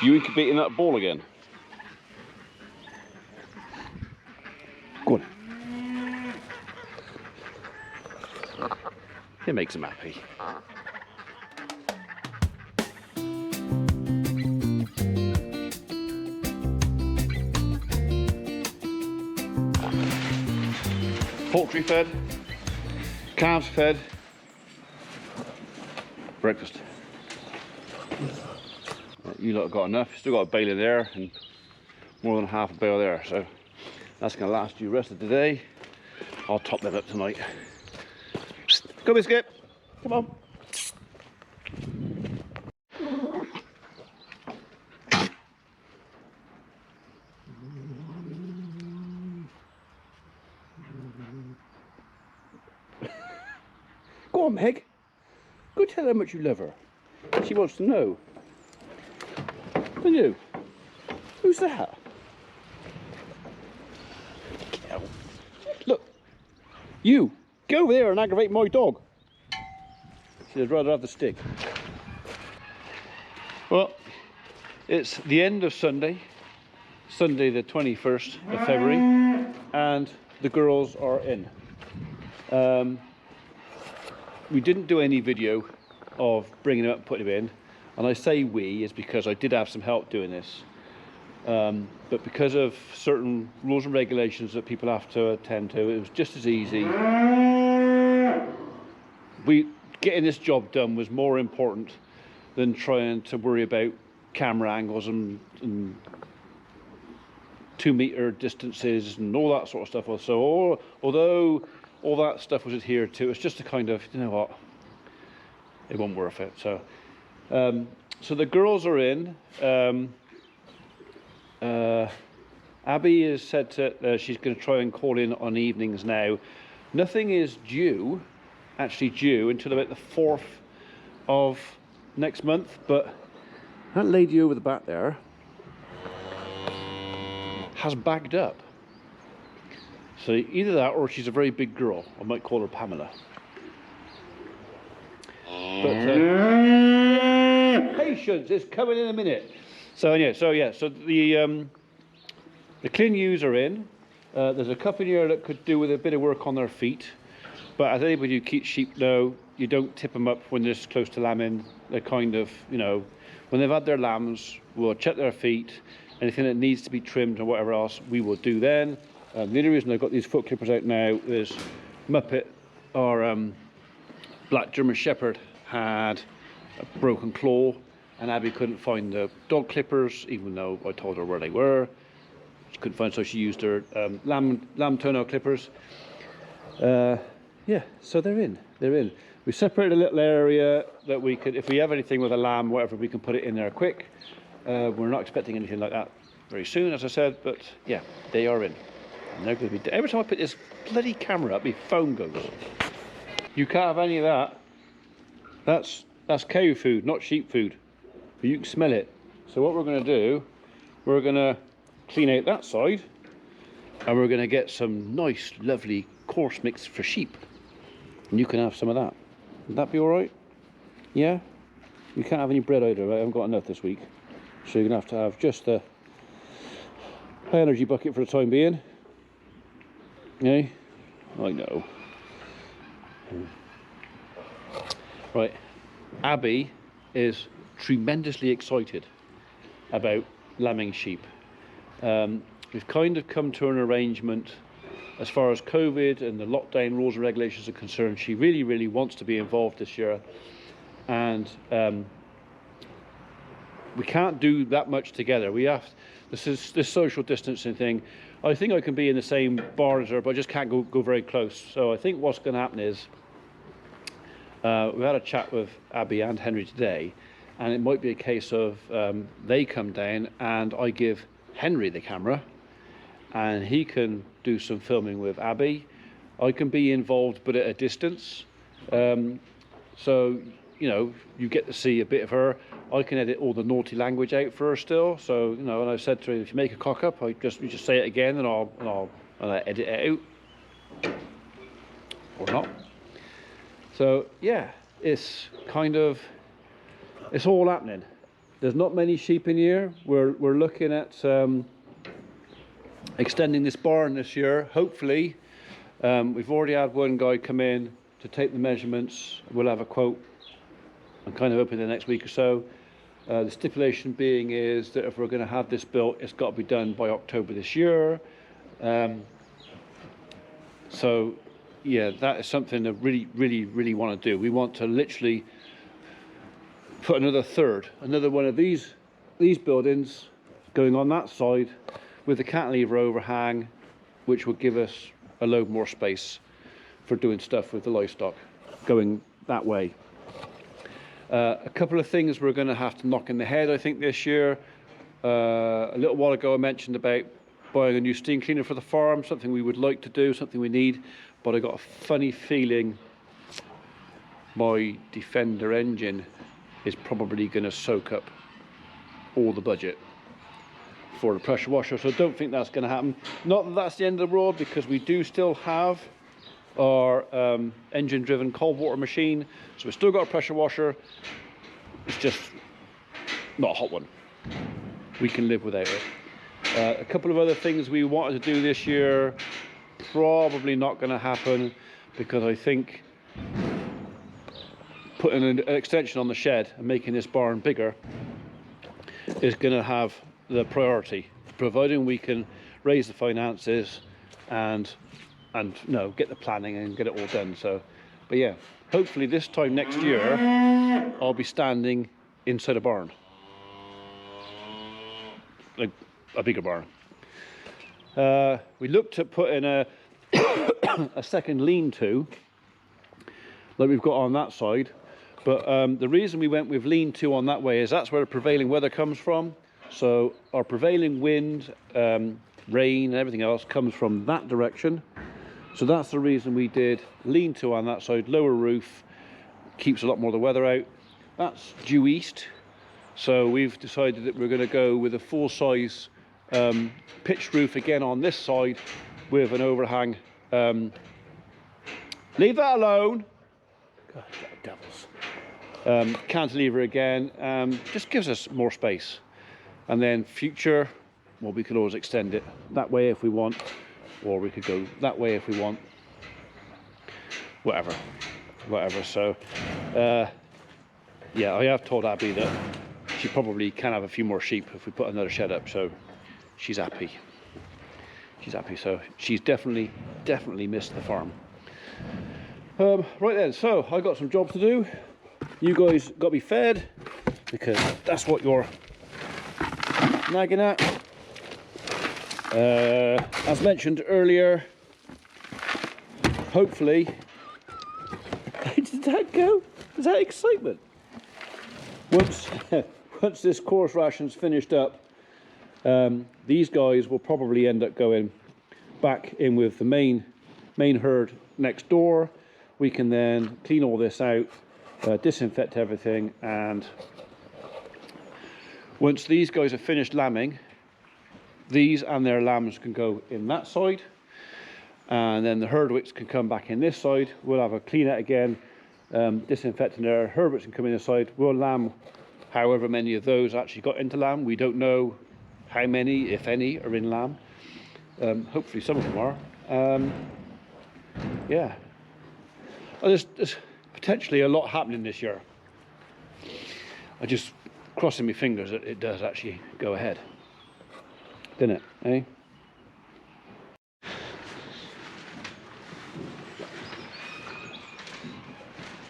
You incubating that ball again? Go on. It makes him happy. Poultry fed, calves fed, breakfast. You lot have got enough. Still got a bale in there and more than half a bale there, so that's going to last you the rest of the day. I'll top them up tonight. Come here, Skip. Come on. Go on, Meg. Go tell her how much you love her. She wants to know. And you? Who's that? Look. You. Go over there and aggravate my dog. She'd rather have the stick. Well, it's the end of Sunday. Sunday the 21st of February. And the girls are in. We didn't do any video of bringing them up and putting them in, and I say we is because I did have some help doing this, but because of certain rules and regulations that people have to attend to, it was just as easy. Getting this job done was more important than trying to worry about camera angles and 2 meter distances and all that sort of stuff. So although all that stuff was adhered to, it's just a kind of, you know what, it wasn't worth it. So so the girls are in. Abby has said that she's going to try and call in on evenings now. Nothing is actually due until about the 4th of next month, but that lady over the back there has bagged up. So either that or she's a very big girl. I might call her Pamela. But patience is coming in a minute. So yeah, so the clean ewes are in. There's a couple in here that could do with a bit of work on their feet. But as anybody who keeps sheep know, you don't tip them up when they're this close to lambing. They're kind of, you know, when they've had their lambs, we'll check their feet. Anything that needs to be trimmed or whatever else, we will do then. The only reason I've got these foot clippers out now is Muppet, our black German Shepherd, had a broken claw, and Abby couldn't find the dog clippers, even though I told her where they were. She couldn't find, so she used her lamb toenail clippers. Yeah, so they're in. We separated a little area that we could, if we have anything with a lamb, whatever, we can put it in there quick. We're not expecting anything like that very soon, as I said, but yeah, they are in. And they're going to be, every time I put this bloody camera up, my phone goes. You can't have any of that. That's cow food, not sheep food. But you can smell it. So what we're going to do, we're going to clean out that side, and we're going to get some nice, lovely coarse mix for sheep. And you can have some of that. Would that be all right? Yeah? You can't have any bread either, right? I haven't got enough this week. So you're going to have just a high energy bucket for the time being. Yeah? I know. Right. Abby is tremendously excited about lambing sheep. We've kind of come to an arrangement as far as COVID and the lockdown rules and regulations are concerned. She really, really wants to be involved this year, and we can't do that much together. We have this social distancing thing. I think I can be in the same bar as her, but I just can't go very close. So I think what's going to happen is we had a chat with Abby and Henry today, and it might be a case of they come down and I give Henry the camera and he can do some filming with Abby. I can be involved but at a distance, so you know, you get to see a bit of her. I can edit all the naughty language out for her still, so you know, and I said to her, if you make a cock up, you just say it again and I'll edit it out or not. So yeah, it's all happening. there's not many sheep in here. We're looking at extending this barn this year, hopefully. We've already had one guy come in to take the measurements. We'll have a quote. I'm kind of hoping the next week or so. The stipulation being is that if we're going to have this built, it's got to be done by October this year. So yeah, that is something that really want to do. We want to literally put another one of these buildings going on that side with the cantilever overhang, which will give us a load more space for doing stuff with the livestock going that way. A couple of things we're going to have to knock in the head, I think, this year. A little while ago I mentioned about buying a new steam cleaner for the farm, something we would like to do, something we need, but I got a funny feeling my Defender engine is probably going to soak up all the budget for the pressure washer, so I don't think that's going to happen. Not that that's the end of the world, because we do still have our engine driven cold water machine, so we've still got a pressure washer. It's just not a hot one. We can live without it. A couple of other things we wanted to do this year, probably not going to happen, because I think putting an extension on the shed and making this barn bigger is going to have the priority, providing we can raise the finances and no, get the planning and get it all done. So, but yeah, hopefully this time next year I'll be standing inside a barn, like a bigger barn. We looked at putting a a second lean-to like we've got on that side, but the reason we went with lean-to on that way is that's where the prevailing weather comes from. So our prevailing wind, rain and everything else comes from that direction. So that's the reason we did lean-to on that side, lower roof, keeps a lot more of the weather out. That's due east, so we've decided that we're going to go with a full-size pitched roof again on this side with an overhang. Leave that alone. God, devils. Cantilever again, just gives us more space. And then future, well, we could always extend it that way if we want, or we could go that way if we want. Whatever. So, yeah, I have told Abby that she probably can have a few more sheep if we put another shed up, so she's happy. So she's definitely missed the farm. Right then, so I got some jobs to do. You guys got to be fed, because that's what you're nagging at. As mentioned earlier, hopefully, did that go? Is that excitement? Once this course ration's finished up, these guys will probably end up going back in with the main herd next door. We can then clean all this out, disinfect everything, and once these guys are finished lambing, these and their lambs can go in that side, and then the herdwicks can come back in this side. We'll have a clean out again, disinfecting there. Herdwicks can come in this side. We'll lamb however many of those actually got into lamb. We don't know how many, if any, are in lamb. Hopefully some of them are. Yeah. Oh, there's potentially a lot happening this year. I just crossing my fingers that it does actually go ahead. Didn't it, eh?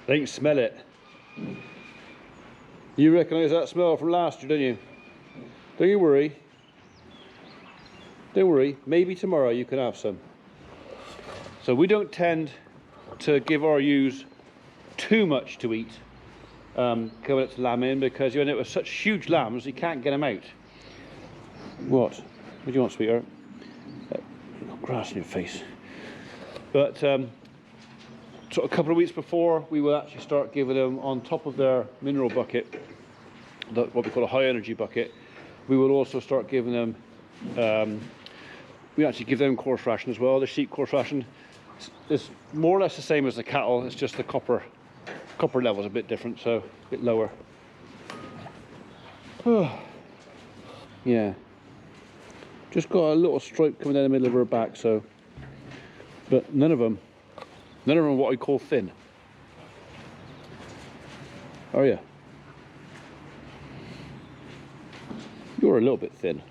I think smell it. You recognise that smell from last year, don't you? Don't you worry. Don't worry, maybe tomorrow you can have some. So we don't tend to give our ewes too much to eat coming up to lambing, because you end up with such huge lambs you can't get them out. What do you want, sweetheart? Got grass in your face. But sort of a couple of weeks before, we will actually start giving them, on top of their mineral bucket, what we call a high energy bucket, we will also start giving them, we actually give them coarse ration as well. The sheep coarse ration is more or less the same as the cattle, it's just the copper level is a bit different, so a bit lower. Yeah. Just got a little stripe coming down the middle of her back, so. But none of them are what I call thin. Oh yeah. You're a little bit thin.